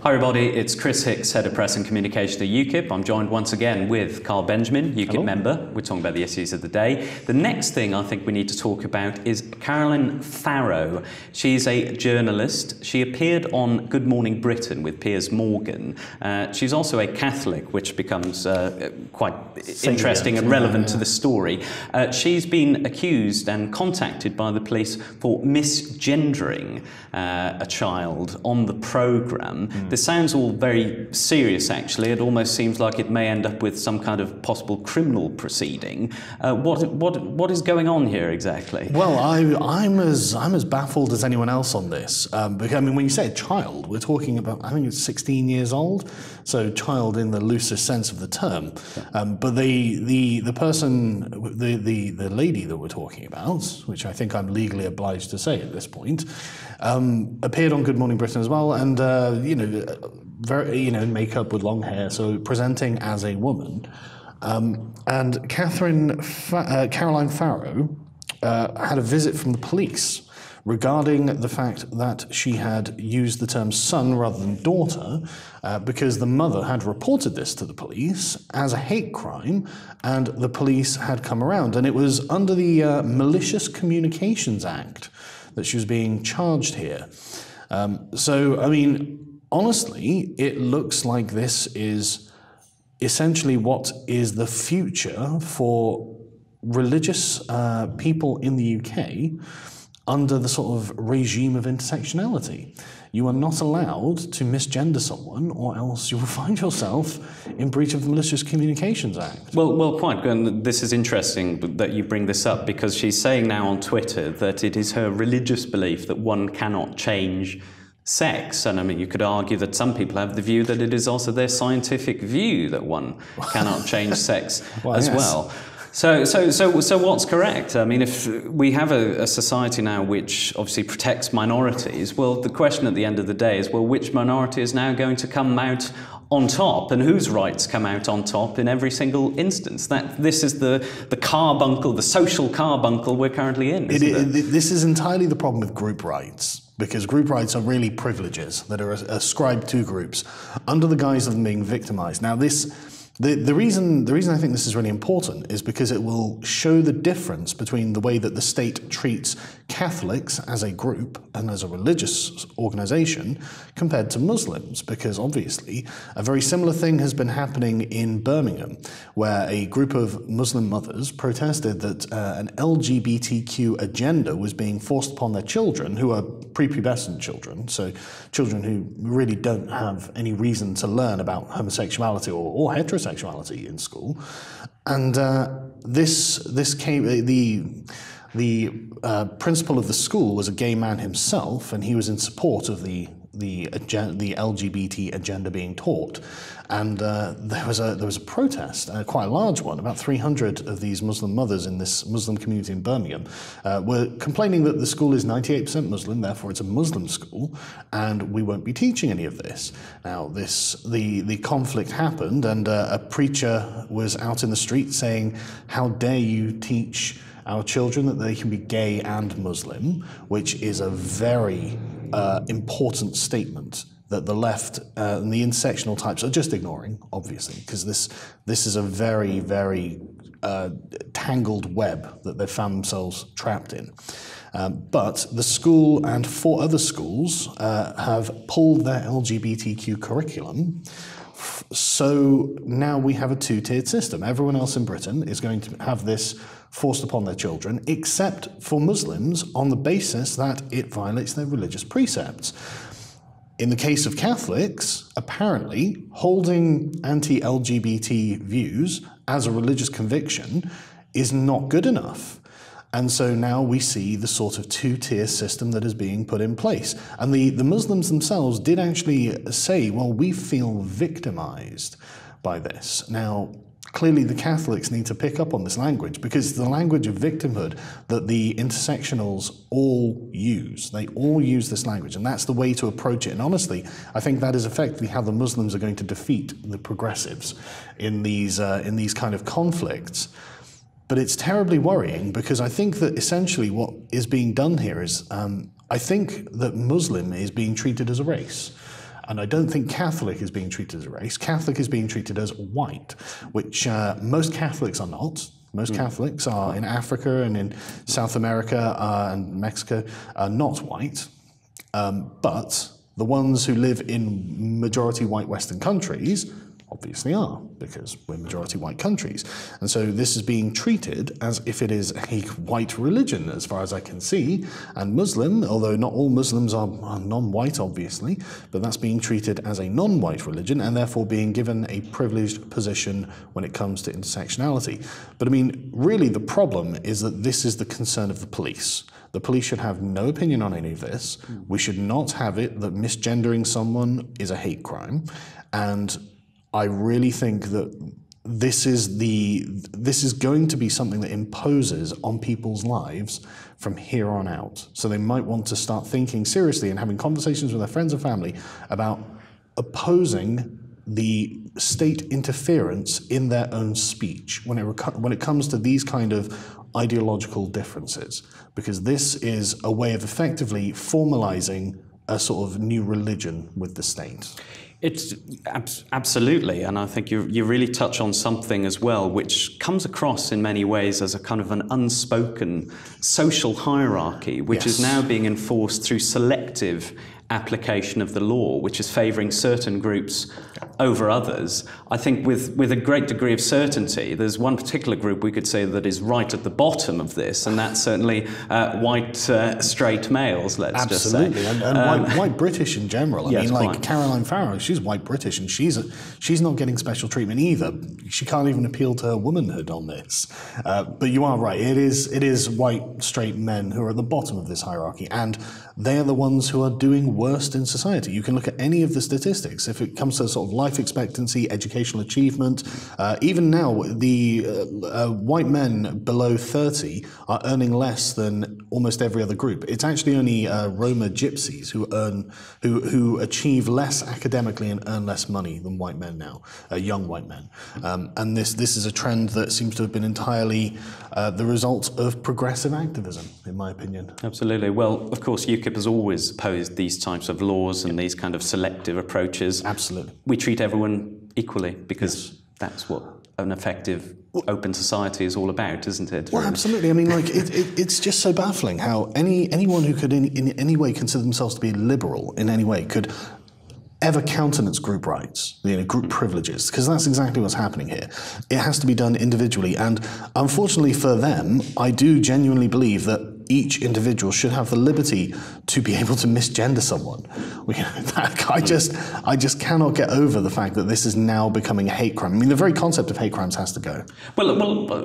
Hi everybody, it's Kris Hicks, Head of Press and Communication at UKIP. I'm joined once again with Carl Benjamin, UKIP Hello. member. We're talking about the issues of the day. The next thing I think we need to talk about is Caroline Farrow. She's a journalist. She appeared on Good Morning Britain with Piers Morgan. She's also a Catholic, which becomes quite interesting and relevant to the story. She's been accused and contacted by the police for misgendering a child on the programme. This sounds all very serious, actually. It almost seems like it may end up with some kind of possible criminal proceeding. What is going on here exactly? Well, I'm as baffled as anyone else on this. Because, I mean, when you say a child, we're talking about, I think it's 16 years old, so child in the loosest sense of the term. But the person, the lady that we're talking about, which I think I'm legally obliged to say at this point, appeared on Good Morning Britain as well, and very, makeup with long hair, so presenting as a woman. And Caroline Farrow had a visit from the police regarding the fact that she had used the term son rather than daughter because the mother had reported this to the police as a hate crime, and the police had come around. And it was under the Malicious Communications Act that she was being charged here. So, I mean, honestly, it looks like this is essentially what is the future for religious people in the UK under the sort of regime of intersectionality. You are not allowed to misgender someone, or else you will find yourself in breach of the Malicious Communications Act. Well, quite. And this is interesting that you bring this up, because she's saying now on Twitter that it is her religious belief that one cannot change sex. And I mean, you could argue that some people have the view that it is also their scientific view that one cannot change sex as well. So what's correct? I mean, if we have a society now which obviously protects minorities, well, the question at the end of the day is, well, which minority is now going to come out on top, and whose rights come out on top in every single instance? This is the carbuncle, the social carbuncle we're currently in, isn't it? This is entirely the problem with group rights, because group rights are really privileges that are ascribed to groups under the guise of them being victimized. Now, the reason I think this is really important is because it will show the difference between the way that the state treats Catholics as a group and as a religious organization compared to Muslims, because obviously a very similar thing has been happening in Birmingham, where a group of Muslim mothers protested that an LGBTQ agenda was being forced upon their children, who are prepubescent children, so children who really don't have any reason to learn about homosexuality or heterosexuality in school. And this came, the principal of the school was a gay man himself, and he was in support of the LGBT agenda being taught. And there was a protest, quite a large one. About 300 of these Muslim mothers in this Muslim community in Birmingham were complaining that the school is 98% Muslim, therefore it's a Muslim school, and we won't be teaching any of this. Now, the conflict happened, and a preacher was out in the street saying, "How dare you teach our children that they can be gay and Muslim," which is a very important statement that the left and the intersectional types are just ignoring, obviously, because this is a very, very tangled web that they've found themselves trapped in. But the school and 4 other schools have pulled their LGBTQ curriculum. So now we have a 2-tiered system. Everyone else in Britain is going to have this forced upon their children, except for Muslims, on the basis that it violates their religious precepts. In the case of Catholics, apparently, holding anti-LGBT views as a religious conviction is not good enough. And so now we see the sort of 2-tier system that is being put in place. And the Muslims themselves did actually say, well, we feel victimized by this. Now, clearly the Catholics need to pick up on this language, because it's the language of victimhood that the intersectionals all use. They all use this language, and that's the way to approach it. And honestly, I think that is effectively how the Muslims are going to defeat the progressives in these kind of conflicts. But it's terribly worrying, because I think that essentially what is being done here is, I think that Muslim is being treated as a race. And I don't think Catholic is being treated as a race. Catholic is being treated as white, which most Catholics are not. Most Catholics are in Africa and in South America and Mexico are not white. But the ones who live in majority white Western countries obviously are, because we're majority white countries. And so this is being treated as if it is a white religion, as far as I can see. And Muslim, although not all Muslims are non-white, obviously, but that's being treated as a non-white religion and therefore being given a privileged position when it comes to intersectionality. But I mean, really the problem is that this is the concern of the police. The police should have no opinion on any of this. We should not have it that misgendering someone is a hate crime. And I really think that this is going to be something that imposes on people's lives from here on out. So they might want to start thinking seriously and having conversations with their friends and family about opposing the state interference in their own speech when it comes to these kind of ideological differences, because this is a way of effectively formalizing a sort of new religion with the state. It's absolutely, and I think you really touch on something as well, which comes across in many ways as a kind of an unspoken social hierarchy, which is now being enforced through selective application of the law, which is favouring certain groups over others. I think with a great degree of certainty, there's one particular group we could say that is right at the bottom of this, and that's certainly white straight males, let's just say. Absolutely, and white British in general. I mean, like quite. Caroline Farrow, she's white British, and she's not getting special treatment either. She can't even appeal to her womanhood on this. But you are right, it is white straight men who are at the bottom of this hierarchy, and they are the ones who are doing worst in society. You can look at any of the statistics. If it comes to sort of life expectancy, educational achievement, even now, the white men below 30 are earning less than almost every other group. It's actually only Roma gypsies who achieve less academically and earn less money than white men now, young white men. And this is a trend that seems to have been entirely the result of progressive activism, in my opinion. Absolutely. Well, of course, UKIP has always opposed these types of laws and these kind of selective approaches. Absolutely. We treat everyone equally because that's what an effective open society is all about, isn't it? Well, absolutely. I mean, like, it's just so baffling how anyone who could in any way consider themselves to be liberal in any way could ever countenance group rights, group privileges, because that's exactly what's happening here. It has to be done individually, and unfortunately for them, I do genuinely believe that each individual should have the liberty to be able to misgender someone. I just cannot get over the fact that this is now becoming a hate crime. I mean, the very concept of hate crimes has to go. Well,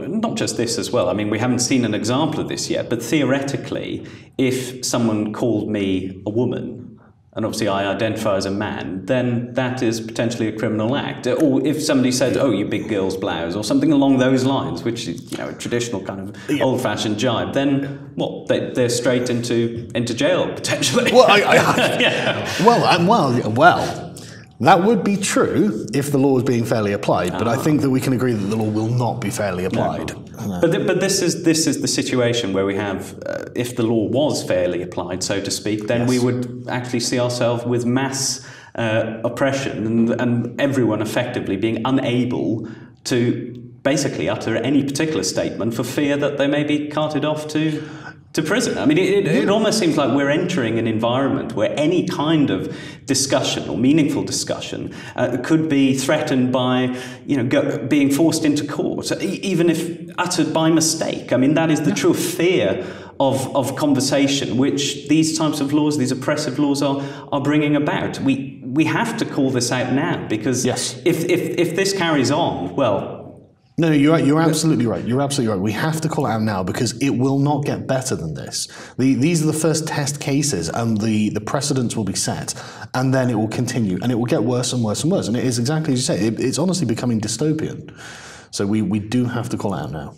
not just this as well. I mean, we haven't seen an example of this yet, but theoretically, if someone called me a woman, and obviously I identify as a man, then that is potentially a criminal act. Or if somebody said, oh, you big girl's blouse, or something along those lines, which is a traditional kind of old-fashioned jibe, then what? They're straight into jail, potentially. Well, well, that would be true if the law was being fairly applied, but I think that we can agree that the law will not be fairly applied. No. But this is the situation where we have, if the law was fairly applied, so to speak, then we would actually see ourselves with mass oppression and everyone effectively being unable to basically utter any particular statement for fear that they may be carted off to prison. I mean, it almost seems like we're entering an environment where any kind of discussion or meaningful discussion could be threatened by, being forced into court, even if uttered by mistake. I mean, that is the true fear of conversation, which these types of laws, these oppressive laws, are bringing about. We have to call this out now, because if this carries on, well. No, you're absolutely right. You're absolutely right. We have to call it out now because it will not get better than this. These are the first test cases, and the precedents will be set, and then it will continue, and it will get worse and worse and worse. And it is exactly as you say. It's honestly becoming dystopian. So we do have to call it out now.